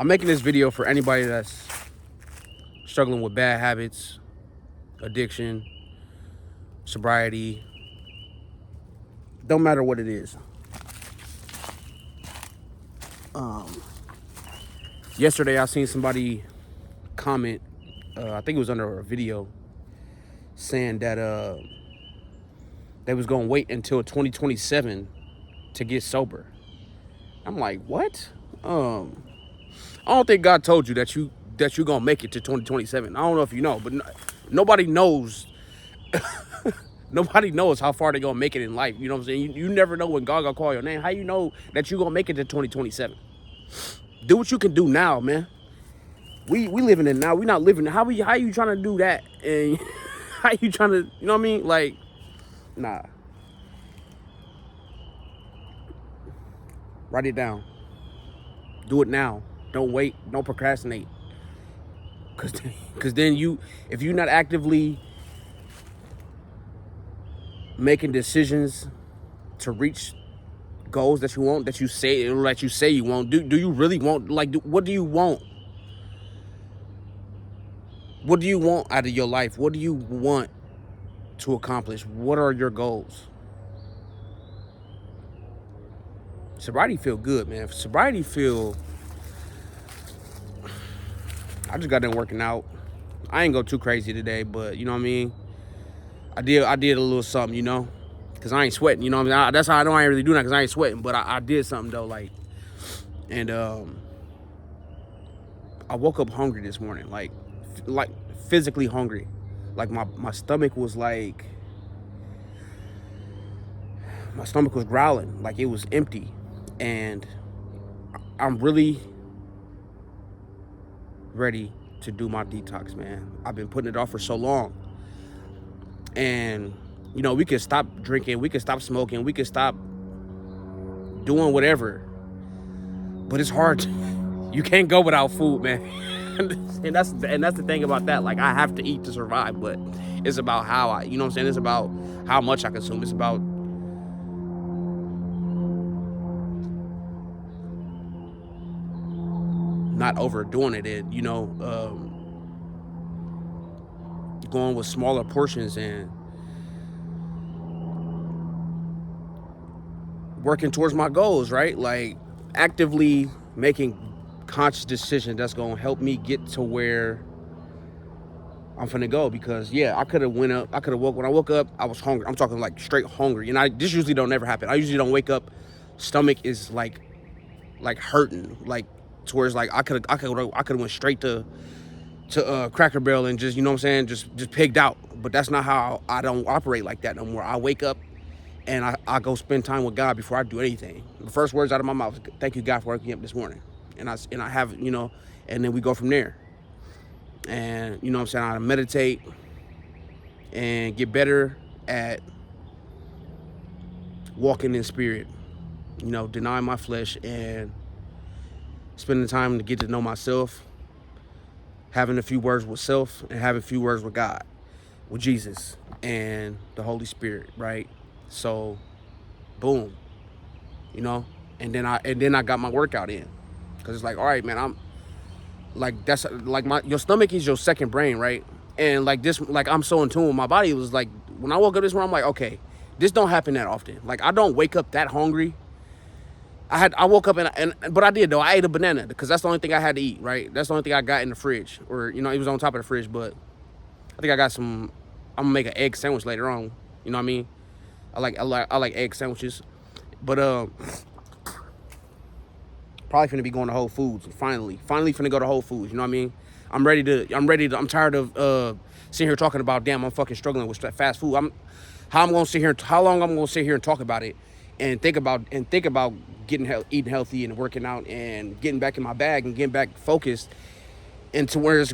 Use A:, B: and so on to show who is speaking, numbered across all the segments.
A: I'm making this video for anybody that's struggling with bad habits, addiction, sobriety. Don't matter what it is. Yesterday, I seen somebody comment. I think it was under a video saying that they was gonna wait until 2027 to get sober. I'm like, what? I don't think God told you that you gonna make it to 2027. I don't know if you know, but nobody knows. Nobody knows how far they gonna make it in life. You know what I'm saying? You never know when God gonna call your name. How you know that you gonna make it to 2027? Do what you can do now, man. We living in now. We not living. How you trying to do that? And how you trying to? You know what I mean? Like, nah. Write it down. Do it now. Don't wait. Don't procrastinate. Cause then if you're not actively making decisions to reach goals that you want, that you say you want, do you really want? Like, what do you want? What do you want out of your life? What do you want to accomplish? What are your goals? Sobriety feel good, man. Sobriety feel. I just got done working out. I ain't go too crazy today, but you know what I mean. I did a little something, you know, cause I ain't sweating. You know what I mean. That's how I know I ain't really doing that, cause I ain't sweating. But I did something though, like, and I woke up hungry this morning, like physically hungry. Like my stomach was like, my stomach was growling, like it was empty, and I'm really ready to do my detox, man. I've been putting it off for so long. And, you know, we could stop drinking, we could stop smoking, we could stop doing whatever. But it's hard. You can't go without food, man. and that's the thing about that. Like, I have to eat to survive, but it's about how you know what I'm saying? It's about how much I consume. It's about not overdoing it, and, you know, going with smaller portions and working towards my goals, right? Like, actively making conscious decisions that's gonna help me get to where I'm finna go. Because yeah, I could have when I woke up, I was hungry. I'm talking like straight hungry, and this usually don't never happen. I usually don't wake up, stomach is like hurting, like towards like I could have went straight to Cracker Barrel and just, you know what I'm saying, just pigged out. But that's not how I don't operate like that no more. I wake up and I go spend time with God before I do anything. The first words out of my mouth is, thank you, God, for waking me up this morning. And I have, you know, and then we go from there. And, you know what I'm saying, I meditate and get better at walking in spirit, you know, denying my flesh and spending time to get to know myself, having a few words with self and having a few words with God, with Jesus and the Holy Spirit, right? So, boom, you know, and then I got my workout in, cause it's like, all right, man, I'm like, that's like your stomach is your second brain, right? And like this, like I'm so in tune with my body. It was like when I woke up this morning, I'm like, okay, this don't happen that often. Like, I don't wake up that hungry. I woke up but I did though. I ate a banana because that's the only thing I had to eat, right? That's the only thing I got in the fridge, or, you know, it was on top of the fridge. But I think I got some. I'm gonna make an egg sandwich later on. You know what I mean? I like egg sandwiches, but probably finna be going to Whole Foods. Finally finna go to Whole Foods. You know what I mean? I'm tired of sitting here talking about, damn, I'm fucking struggling with fast food. How long I'm gonna sit here and talk about it and think about eating healthy and working out and getting back in my bag and getting back focused into where it's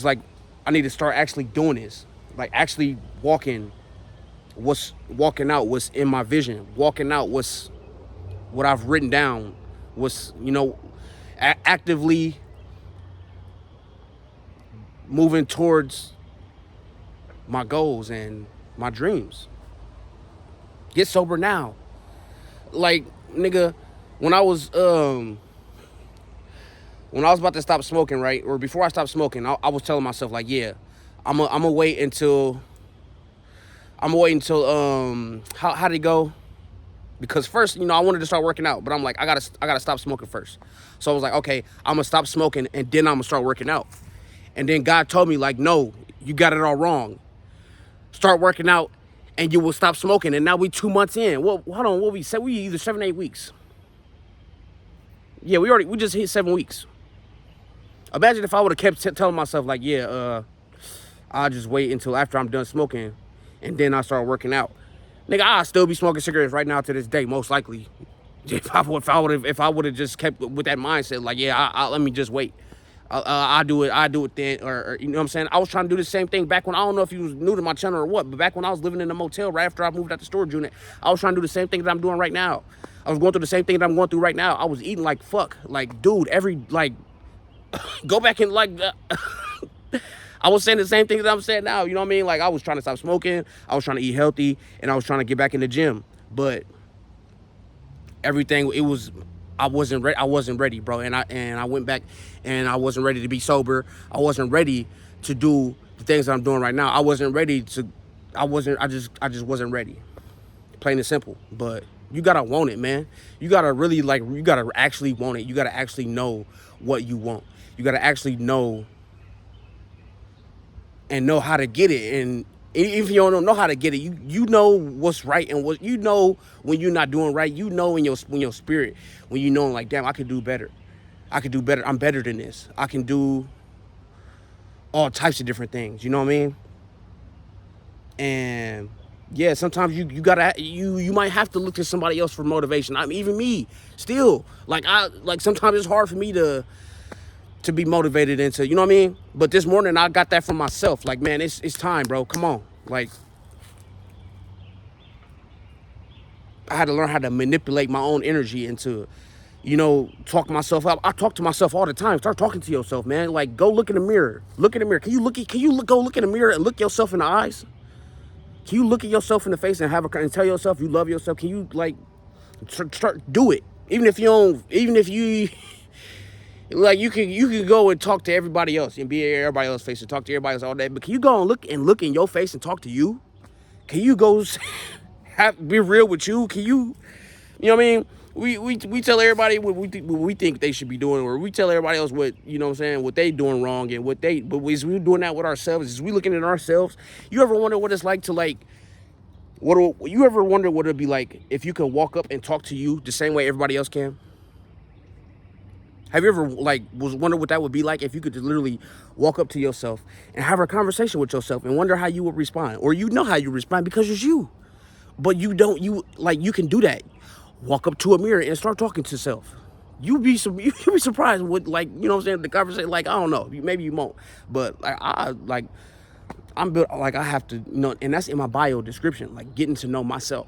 A: like I need to start actually doing this, like actually walking out what's in my vision, walking out what I've written down, what's, you know, actively moving towards my goals and my dreams. Get sober now. Like, nigga, when I was when I was about to stop smoking, right, or before I stopped smoking, I was telling myself like, yeah, I'm gonna wait until how did it go? Because first, I wanted to start working out, but I'm like, I gotta stop smoking first. So I was like, okay, I'm gonna stop smoking and then I'm gonna start working out. And then God told me like, no, you got it all wrong. Start working out and you will stop smoking. And now we 2 months in. Well, hold on, what we said? We either 7, 8 weeks. Yeah, we just hit 7 weeks. Imagine if I would have kept telling myself like, yeah, I'll just wait until after I'm done smoking and then I start working out. Nigga, I'll still be smoking cigarettes right now to this day, most likely. If I would have just kept with that mindset, like, yeah, let me just wait. I do it then, or you know what I'm saying? I was trying to do the same thing back when, I don't know if you was new to my channel or what, but back when I was living in a motel right after I moved out the storage unit, I was trying to do the same thing that I'm doing right now. I was going through the same thing that I'm going through right now. I was eating like fuck, like dude, go back and like, I was saying the same thing that I'm saying now, you know what I mean? Like I was trying to stop smoking, I was trying to eat healthy, and I was trying to get back in the gym, but everything, I wasn't ready, bro. And I went back and I wasn't ready to be sober. I wasn't ready to do the things that I'm doing right now. I just wasn't ready. Plain and simple. But you gotta want it, man. You gotta really you gotta actually want it. You gotta actually know what you want. You gotta actually know and know how to get it. And if you don't know how to get it, you know what's right and what you know when you're not doing right. You know in your spirit when you know like, damn, I could do better. I could do better. I'm better than this. I can do all types of different things. You know what I mean? And yeah, sometimes you might have to look to somebody else for motivation. I mean, even me, still, sometimes it's hard for me to be motivated into, you know what I mean? But this morning I got that from myself. Like, man, it's time, bro. Come on. Like, I had to learn how to manipulate my own energy into, talk myself up. I talk to myself all the time. Start talking to yourself, man. Like, go look in the mirror. Look in the mirror. Go look in the mirror and look yourself in the eyes? Can you look at yourself in the face and tell yourself you love yourself? Can you start do it? Even if you like, you can go and talk to everybody else and be in everybody else's face and talk to everybody else all day. But can you go and look in your face and talk to you? Can you go be real with you? Can you, you know what I mean? We tell everybody what we think they should be doing, or we tell everybody else what, you know what I'm saying, what they doing wrong, and but is we doing that with ourselves? Is we looking at ourselves? You ever wonder what it's like to you ever wonder what it'd be like if you could walk up and talk to you the same way everybody else can? Have you ever wonder what that would be like if you could just literally walk up to yourself and have a conversation with yourself and wonder how you would respond? Or you know how you respond because it's you. But you can do that. Walk up to a mirror and start talking to yourself. You'd be surprised with, you know what I'm saying, the conversation. I don't know, maybe you won't. But I'm built, I have to, and that's in my bio description, getting to know myself.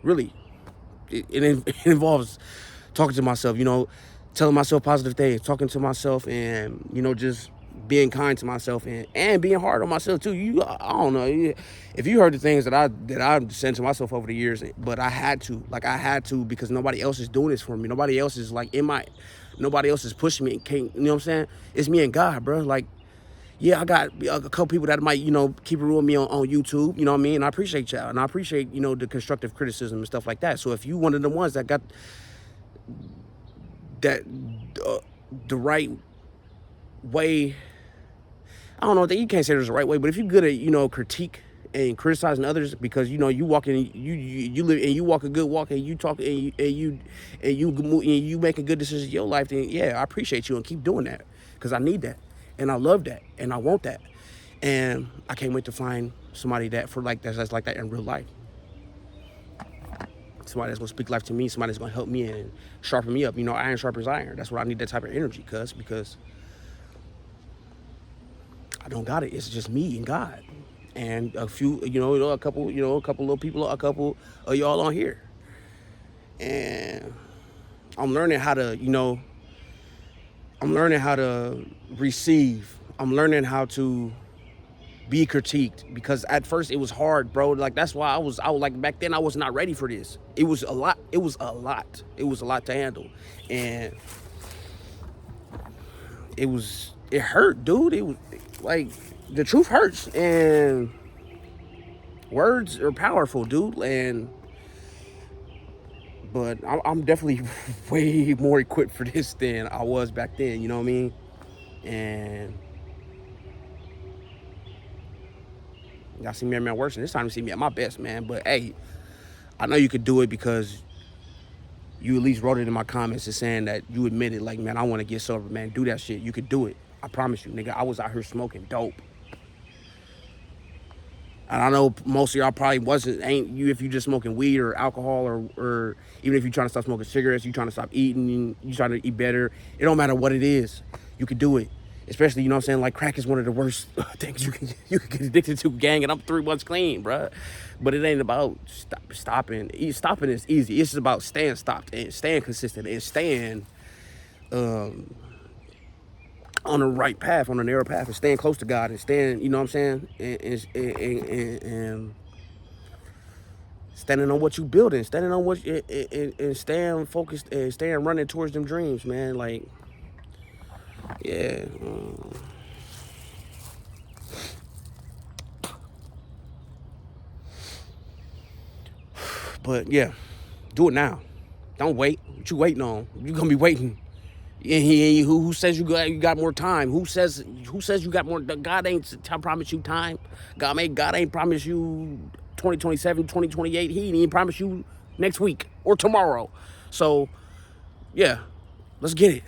A: Really, it involves talking to myself, telling myself positive things, talking to myself, and, just being kind to myself and being hard on myself too. I don't know if you heard the things that I've said to myself over the years, but I had to because nobody else is doing this for me. Nobody else is nobody else is pushing me and can't, you know what I'm saying? It's me and God, bro. Yeah, I got a couple people that might, keep it real with me on YouTube, you know what I mean? And I appreciate y'all, and I appreciate, the constructive criticism and stuff like that. So if you one of the ones that got that the right way, I don't know, you can't say there's a right way, but if you're good at, critique and criticizing others because, you walk in, you live and you walk a good walk and you talk and you make a good decision in your life, then yeah, I appreciate you and keep doing that because I need that and I love that and I want that. And I can't wait to find somebody that's like that in real life. Somebody that's gonna speak life to me, somebody that's gonna help me and sharpen me up. Iron sharpens iron. That's why I need that type of energy, because I don't got it. It's just me and God. And a few, a couple little people, a couple of y'all on here. And I'm learning how to, receive. I'm learning how to be critiqued, because at first it was hard, bro. That's why I was back then I was not ready for this. It was a lot to handle. And it hurt, dude. It was like, the truth hurts, and words are powerful, dude. But I'm definitely way more equipped for this than I was back then. You know what I mean? And y'all see me at my worst, and this time you see me at my best, man. But hey, I know you could do it because you at least wrote it in my comments and saying that you admitted, like, man, I want to get sober, man. Do that shit. You could do it. I promise you, nigga. I was out here smoking dope. And I know most of y'all probably ain't you if you just smoking weed or alcohol, or even if you're trying to stop smoking cigarettes, you trying to stop eating, you trying to eat better. It don't matter what it is. You could do it. Especially, you know what I'm saying? Like, crack is one of the worst things you can get addicted to, gang, and I'm 3 months clean, bruh. But it ain't about stopping. Stopping is easy. It's just about staying stopped and staying consistent and staying on the right path, on the narrow path, and staying close to God, and staying, you know what I'm saying? And standing on what you building, standing on what, and staying focused and staying running towards them dreams, man. Like, yeah. But yeah, do it now. Don't wait. What you waiting on? You gonna be waiting. Who says you got more time? Who says you got more? God ain't promise you time. God ain't promise you 2027, 2028. He ain't even promise you next week or tomorrow. So yeah, let's get it.